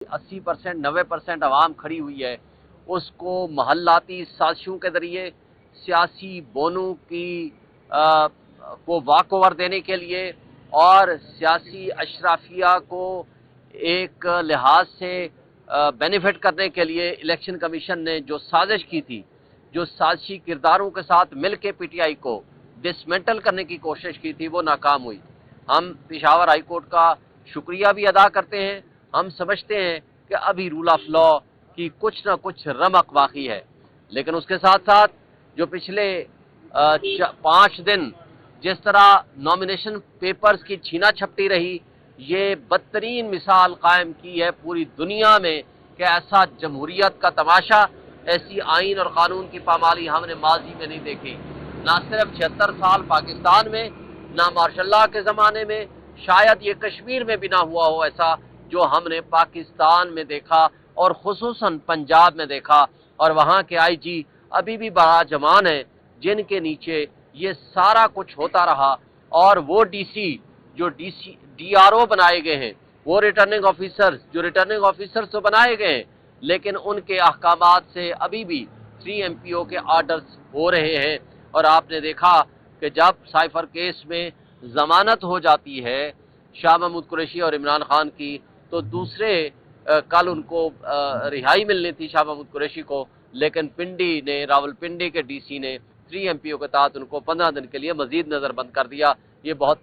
80% 90% आवाम खड़ी हुई है, उसको महल्लाती साजिशों के ज़रिए सियासी बोनों की को वाक ओवर देने के लिए और सियासी अशराफिया को एक लिहाज से बेनिफिट करने के लिए इलेक्शन कमीशन ने जो साजिश की थी, जो साजिशी किरदारों के साथ मिल के पीटीआई को डिसमेंटल करने की कोशिश की थी, वो नाकाम हुई। हम पेशावर हाई कोर्ट का शुक्रिया भी अदा करते हैं। हम समझते हैं कि अभी रूल ऑफ लॉ की कुछ ना कुछ रमक बाकी है, लेकिन उसके साथ साथ जो पिछले 5 दिन जिस तरह नॉमिनेशन पेपर्स की छीना झपटी रही, ये बदतरीन मिसाल कायम की है पूरी दुनिया में कि ऐसा जमहूरियत का तमाशा, ऐसी आइन और कानून की पामाली हमने माजी में नहीं देखी। ना सिर्फ 76 साल पाकिस्तान में, ना मार्शल के ज़माने में, शायद ये कश्मीर में भी ना हुआ हो ऐसा जो हमने पाकिस्तान में देखा और खुसूसन पंजाब में देखा। और वहाँ के आईजी अभी भी बड़ा जवान है जिनके नीचे ये सारा कुछ होता रहा, और वो डीसी जो डीआरओ बनाए गए हैं, वो रिटर्निंग ऑफिसर्स जो रिटर्निंग ऑफिसर्स तो बनाए गए हैं, लेकिन उनके अहकामात से अभी भी 3 एमपीओ के ऑर्डर्स हो रहे हैं। और आपने देखा कि जब साइफर केस में जमानत हो जाती है शाह महमूद कुरैशी और इमरान खान की, तो दूसरे कल उनको रिहाई मिलनी थी शाह महमूद कुरैशी को, लेकिन पिंडी ने, रावलपिंडी के डीसी ने 3 एमपीओ के तहत उनको 15 दिन के लिए मजीद नज़रबंद कर दिया। ये बहुत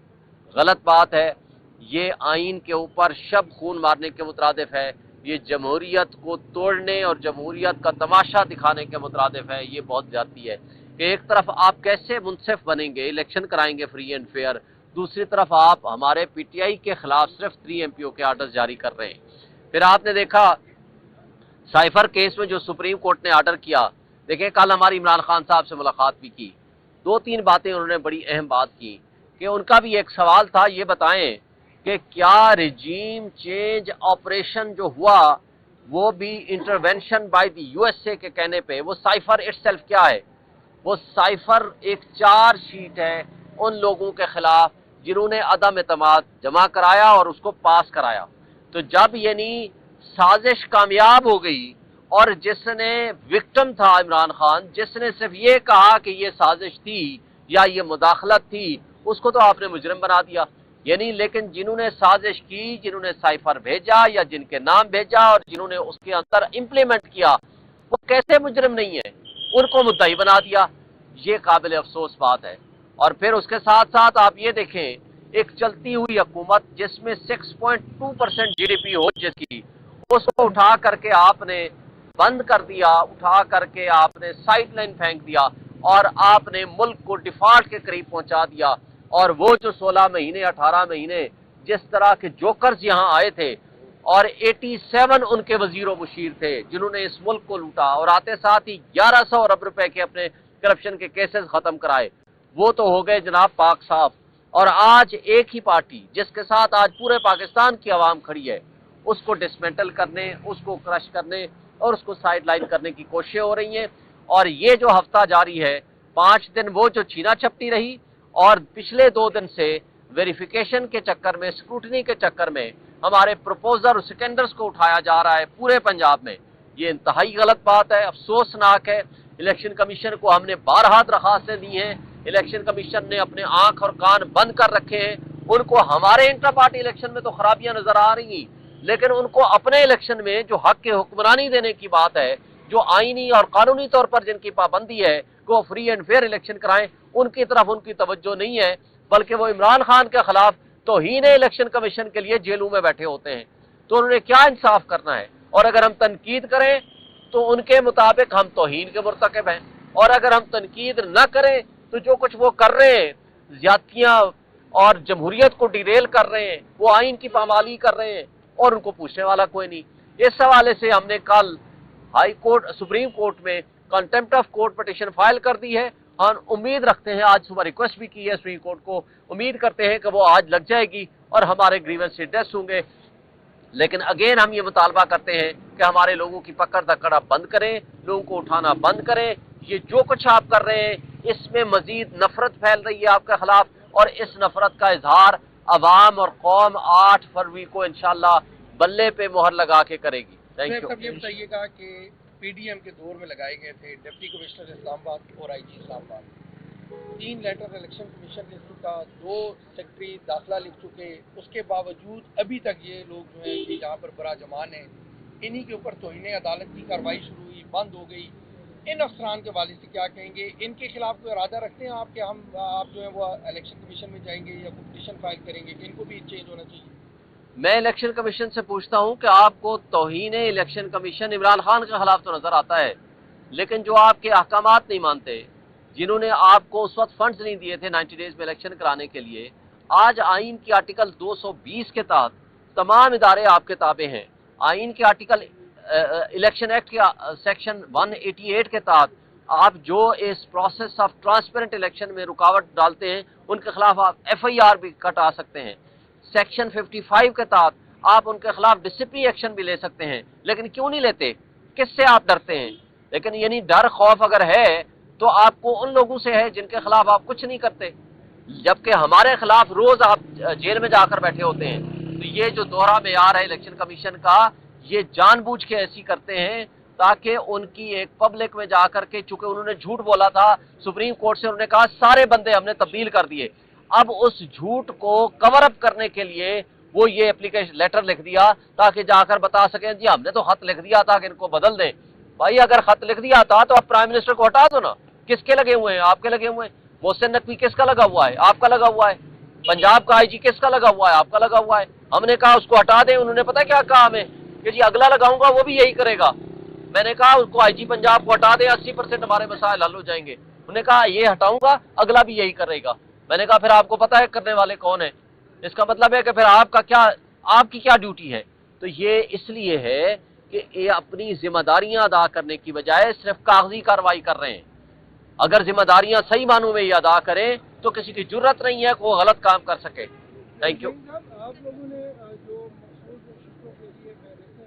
गलत बात है, ये आइन के ऊपर शब खून मारने के मुतरादिफ है, ये जमहूरियत को तोड़ने और जमहूरियत का तमाशा दिखाने के मुतरादिफ है। ये बहुत ज्यादती है कि एक तरफ आप कैसे मुनसिफ बनेंगे, इलेक्शन कराएंगे फ्री एंड फेयर, दूसरी तरफ आप हमारे पीटीआई के खिलाफ सिर्फ 3 एमपीओ के आर्डर जारी कर रहे हैं। फिर आपने देखा साइफर केस में जो सुप्रीम कोर्ट ने आर्डर किया, देखें कल हमारी इमरान खान साहब से मुलाकात भी की, 2-3 बातें उन्होंने बड़ी अहम बात की कि उनका भी एक सवाल था, ये बताएं कि क्या रिजीम चेंज ऑपरेशन जो हुआ वो भी इंटरवेंशन बाय द यूएसए के कहने पे, वो साइफर इटसेल्फ क्या है? वो साइफर एक चार्ज शीट है उन लोगों के खिलाफ जिन्होंने अदम एतमाद जमा कराया और उसको पास कराया। तो जब यानी साजिश कामयाब हो गई और जिसने विक्टिम था इमरान खान, जिसने सिर्फ ये कहा कि ये साजिश थी या ये मुदाखलत थी, उसको तो आपने मुजरिम बना दिया। यानी लेकिन जिन्होंने साजिश की, जिन्होंने साइफर भेजा या जिनके नाम भेजा और जिन्होंने उसके अंदर इंप्लीमेंट किया, वो कैसे मुजरिम नहीं है, उनको मुद्दाई बना दिया। ये काबिल अफसोस बात है। और फिर उसके साथ साथ आप ये देखें, एक चलती हुई हुकूमत जिसमें 6.2% जीडीपी हो जिसकी, उसको उठा करके आपने बंद कर दिया, उठा करके आपने साइडलाइन फेंक दिया और आपने मुल्क को डिफॉल्ट के करीब पहुंचा दिया। और वो जो 16 महीने 18 महीने जिस तरह के जोकर्स यहाँ आए थे और 87 उनके वजीर मुशीर थे जिन्होंने इस मुल्क को लूटा और आते साथ ही 1100 अरब रुपए के अपने करप्शन के केसेस खत्म कराए, वो तो हो गए जनाब पाक साफ। और आज एक ही पार्टी जिसके साथ आज पूरे पाकिस्तान की आवाम खड़ी है, उसको डिसमेंटल करने, उसको क्रश करने और उसको साइडलाइन करने की कोशिशें हो रही हैं। और ये जो हफ्ता जारी है, 5 दिन वो जो छीना झपटी रही और पिछले 2 दिन से वेरिफिकेशन के चक्कर में, स्क्रूटनी के चक्कर में हमारे प्रपोजर और सिकेंडर्स को उठाया जा रहा है पूरे पंजाब में, ये इंतहाई गलत बात है, अफसोसनाक है। इलेक्शन कमीशन को हमने बारहा दरखास्तें दी हैं, इलेक्शन कमीशन ने अपने आंख और कान बंद कर रखे हैं। उनको हमारे इंटर पार्टी इलेक्शन में तो खराबियां नजर आ रही, लेकिन उनको अपने इलेक्शन में जो हक के हुक्मरानी देने की बात है, जो आईनी और कानूनी तौर पर जिनकी पाबंदी है कि वो फ्री एंड फेयर इलेक्शन कराएं, उनकी तरफ उनकी तवज्जो नहीं है, बल्कि वो इमरान खान के खिलाफ तौहीन इलेक्शन कमीशन के लिए जेलों में बैठे होते हैं। तो उन्होंने क्या इंसाफ करना है? और अगर हम तनकीद करें तो उनके मुताबिक हम तौहीन के मुर्तकिब हैं, और अगर हम तनकीद न करें तो जो कुछ वो कर रहे हैं, ज्यादतियां और जमहूरियत को डिरेल कर रहे हैं, वो आइन की पामाली कर रहे हैं और उनको पूछने वाला कोई नहीं। इस हवाले से हमने कल हाई कोर्ट, सुप्रीम कोर्ट में contempt of court petition file कर दी है। हम उम्मीद रखते हैं, आज सुबह रिक्वेस्ट भी की है सुप्रीम कोर्ट को, उम्मीद करते हैं कि वो आज लग जाएगी और हमारे ग्रीवेंस एड्रेस होंगे। लेकिन अगेन हम ये मुतालबा करते हैं कि हमारे लोगों की पकड़ धकड़ आप बंद करें, लोगों को उठाना बंद करें। ये जो कुछ आप कर रहे हैं इसमें मजीद नफरत फैल रही है आपके खिलाफ, और इस नफरत का इजहार अवाम और कौम 8 फरवरी को इंशाअल्लाह बल्ले पे मोहर लगा के करेगी। Thank you. ये बताइएगा कि पीडीएम के दौर में लगाए गए थे डिप्टी कमिश्नर इस्लामाबाद और IG Islamabad, 3 letter election commission ने चुका, 2 सेक्रेटरी दाखिला लिख चुके, उसके बावजूद अभी तक ये लोग जो है कि यहाँ पर बड़ा जमान है, इन्हीं के ऊपर तौहीन अदालत की कार्रवाई शुरू हुई, बंद हो गई। इन अफसरान के वालिद से क्या कहेंगे? इनके खिलाफ कोई इरादा रखते हैं आप कि आप जो है वो इलेक्शन कमीशन में जाएंगे या कोई पिटीशन फाइल करेंगे कि इनको भी चेंज होना चाहिए? मैं इलेक्शन कमीशन से पूछता हूं कि आपको तौहीन इलेक्शन कमीशन इमरान खान के खिलाफ तो नजर आता है, लेकिन जो आपके अहकामात नहीं मानते, जिन्होंने आपको उस वक्त फंड्स नहीं दिए थे 90 डेज में इलेक्शन कराने के लिए, आज आइन की आर्टिकल 220 के तहत तमाम इदारे आपके ताबे हैं। आइन के आर्टिकल इलेक्शन एक्ट के सेक्शन 188 के तहत आप जो इस प्रोसेस ऑफ ट्रांसपेरेंट इलेक्शन में रुकावट डालते हैं, उनके खिलाफ आप FIR भी कटा सकते हैं। सेक्शन 55 के तहत आप उनके खिलाफ डिसिप्लिनरी एक्शन भी ले सकते हैं, लेकिन क्यों नहीं लेते? किससे आप डरते हैं? लेकिन यानी डर खौफ अगर है तो आपको उन लोगों से है जिनके खिलाफ आप कुछ नहीं करते, जबकि हमारे खिलाफ रोज आप जेल में जाकर बैठे होते हैं। तो ये जो दोहरा मेयार है इलेक्शन कमीशन का, ये जानबूझ के ऐसी करते हैं ताकि उनकी एक पब्लिक में जाकर के, चूंकि उन्होंने झूठ बोला था सुप्रीम कोर्ट से, उन्होंने कहा सारे बंदे हमने तब्दील कर दिए, अब उस झूठ को कवर अप करने के लिए वो ये एप्लीकेशन लेटर लिख दिया ताकि जाकर बता सकें जी हमने तो खत लिख दिया था कि इनको बदल दें। भाई अगर खत लिख दिया था तो आप प्राइम मिनिस्टर को हटा दो ना। किसके लगे हुए हैं? आपके लगे हुए हैं। मोहसिन नकवी किसका लगा हुआ है? आपका लगा हुआ है। पंजाब का IG किसका लगा हुआ है? आपका लगा हुआ है। हमने कहा उसको हटा दें, उन्होंने पता क्या कहा हमें कि जी अगला लगाऊंगा वो भी यही करेगा। मैंने कहा उसको IG पंजाब को हटा दें, 80% हमारे मसाइल हल हो जाएंगे। उन्होंने कहा ये हटाऊंगा, अगला भी यही करेगा। मैंने कहा फिर आपको पता है करने वाले कौन है? इसका मतलब है कि फिर आपकी क्या ड्यूटी है? तो ये इसलिए है कि ये अपनी जिम्मेदारियां अदा करने की बजाय सिर्फ कागजी कार्रवाई कर रहे हैं। अगर जिम्मेदारियां सही मानों में ये अदा करें तो किसी की जरूरत नहीं है कि वो गलत काम कर सके। Thank you. आप लोगों ने जो मखसूस शिफ्टों के लिए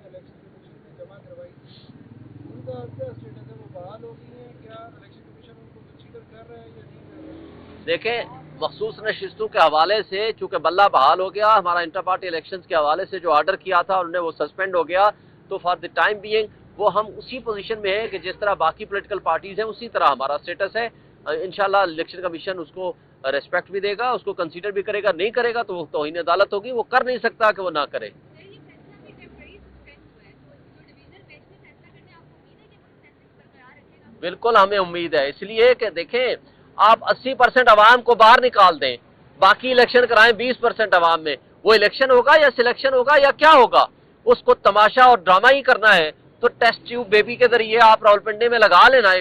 इलेक्शन कमीशन में जमा करवाई, उनका क्या स्टेटस है? वो बहाल हो गई है? क्या इलेक्शन कमीशन उनको कंसीडर कर रहा है या नहीं कर रहा है? देखें, मखसूस नशिस्तों के हवाले से चूंकि बल्ला बहाल हो गया, हमारा इंटर पार्टी इलेक्शंस के हवाले से जो ऑर्डर किया था उन्होंने वो सस्पेंड हो गया, तो फॉर द टाइम बीइंग वो हम उसी पोजीशन में है कि जिस तरह बाकी पॉलिटिकल पार्टीज हैं उसी तरह हमारा स्टेटस है। इंशाल्लाह इलेक्शन कमीशन उसको रेस्पेक्ट भी देगा, उसको कंसीडर भी करेगा। नहीं करेगा तो तौहीन अदालत होगी, वो कर नहीं सकता कि वो ना करे। बिल्कुल हमें उम्मीद है, इसलिए कि देखें आप 80% अवाम को बाहर निकाल दें, बाकी इलेक्शन कराएं 20% अवाम में, वो इलेक्शन होगा या सिलेक्शन होगा या क्या होगा? उसको तमाशा और ड्रामा ही करना है तो टेस्ट ट्यूब बेबी के जरिए आप रावलपिंडी में लगा लेना,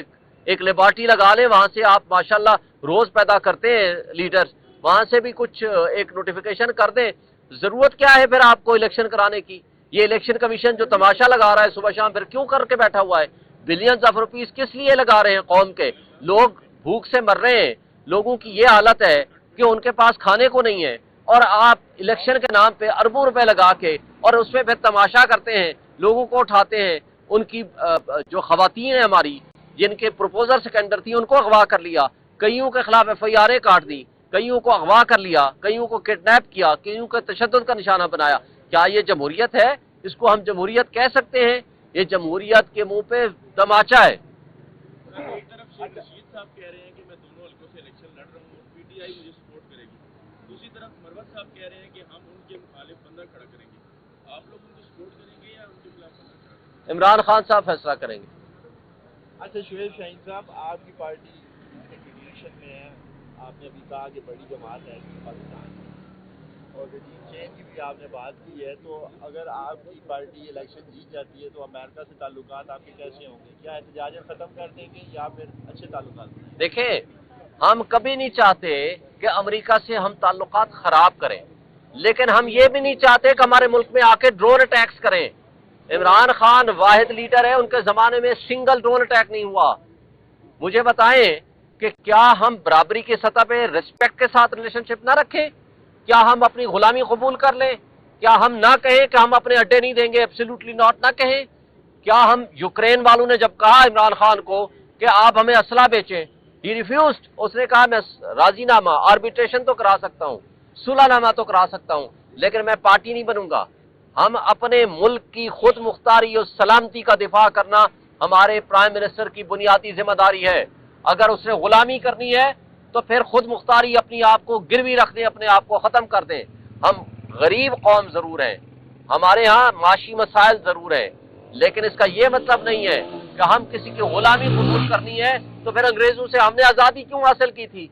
एक लेबॉर्टरी लगा लें, वहां से आप माशाल्लाह रोज पैदा करते हैं लीडर्स, वहां से भी कुछ एक नोटिफिकेशन कर दें। जरूरत क्या है फिर आपको इलेक्शन कराने की? ये इलेक्शन कमीशन जो तमाशा लगा रहा है सुबह शाम, फिर क्यों करके बैठा हुआ है? बिलियंस ऑफ रुपीस किस लिए लगा रहे हैं? कौम के लोग भूख से मर रहे हैं, लोगों की ये हालत है कि उनके पास खाने को नहीं है, और आप इलेक्शन के नाम पे अरबों रुपए लगा के और उसमें फिर तमाशा करते हैं, लोगों को उठाते हैं। उनकी जो खवातीन है हमारी, जिनके प्रपोजल सेकेंडर थी, उनको अगवा कर लिया, कईयों के खिलाफ FIR काट दी, कईयों को अगवा कर लिया, कईयों को किडनैप किया, कईयों को तशद्दुद का निशाना बनाया। क्या ये जमहूरियत है? इसको हम जमहूरियत कह सकते हैं? ये जमहूरियत के मुंह पे तमाचा है। एक तरफ से रशीद साहब कह रहे हैं कि मैं दोनों हल्कों से इलेक्शन लड़ रहा हूँ, PTI मुझे सपोर्ट करेगी, दूसरी तरफ मरवत साहब कह रहे हैं कि हम उनके मुखालिफ बंदा खड़ा करेंगे। आप लोग उनको सपोर्ट करेंगे या उनके खिलाफ बंदा खड़ा करेंगे? इमरान खान साहब फैसला करेंगे। अच्छा शुएब शाहीन साहब, आपकी पार्टी इलेक्शन में है, आपने अभी कहा कि बड़ी जमात है पाकिस्तान की, और रजीम चेंज की भी आपने बात की है, तो अगर आपकी पार्टी इलेक्शन जीत जाती है तो अमेरिका से ताल्लुकात आपके कैसे होंगे? क्या एहतजाज ख़त्म कर देंगे या फिर अच्छे ताल्लुकात? देखें, हम कभी नहीं चाहते कि अमेरिका से हम ताल्लुकात खराब करें, लेकिन हम ये भी नहीं चाहते कि हमारे मुल्क में आके ड्रोन अटैक्स करें। इमरान खान वाहिद लीडर है, उनके जमाने में सिंगल ड्रोन अटैक नहीं हुआ। मुझे बताएं कि क्या हम बराबरी की सतह पे रिस्पेक्ट के साथ रिलेशनशिप ना रखें? क्या हम अपनी गुलामी कबूल कर लें? क्या हम ना कहें कि हम अपने अड्डे नहीं देंगे? एब्सोल्युटली नॉट ना कहें? क्या हम, यूक्रेन वालों ने जब कहा इमरान खान को कि आप हमें असला बेचें, ही रिफ्यूज्ड, उसने कहा मैं राजीनामा, आर्बिट्रेशन तो करा सकता हूं, सुलहनामा तो करा सकता हूं, लेकिन मैं पार्टी नहीं बनूंगा। हम अपने मुल्क की खुद मुख्तारी और सलामती का दिफा करना हमारे प्राइम मिनिस्टर की बुनियादी जिम्मेदारी है। अगर उसने गुलामी करनी है तो फिर खुद मुख्तारी अपनी आप को गिरवी रख दें, अपने आप को खत्म कर दें। हम गरीब कौम जरूर हैं, हमारे यहाँ माशी मसाइल जरूर है, लेकिन इसका यह मतलब नहीं है कि हम किसी की गुलामी कबूल करनी है। तो फिर अंग्रेजों से हमने आजादी क्यों हासिल की थी?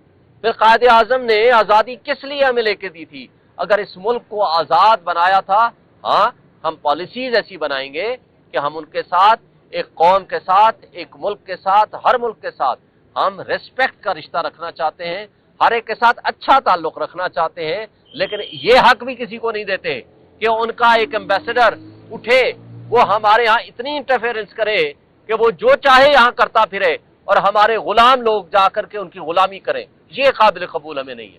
फिर कायदे आजम ने आजादी किस लिए हमें लेके दी थी? अगर इस मुल्क को आजाद बनाया था, हाँ, हम पॉलिसीज ऐसी बनाएंगे कि हम उनके साथ, एक कौम के साथ, एक मुल्क के साथ, हर मुल्क के साथ हम रिस्पेक्ट का रिश्ता रखना चाहते हैं, हर एक के साथ अच्छा ताल्लुक रखना चाहते हैं। लेकिन ये हक भी किसी को नहीं देते कि उनका एक एम्बेसडर उठे, वो हमारे यहाँ इतनी इंटरफेरेंस करे कि वो जो चाहे यहाँ करता फिरे और हमारे गुलाम लोग जाकर के उनकी गुलामी करें। ये काबिल कबूल हमें नहीं है।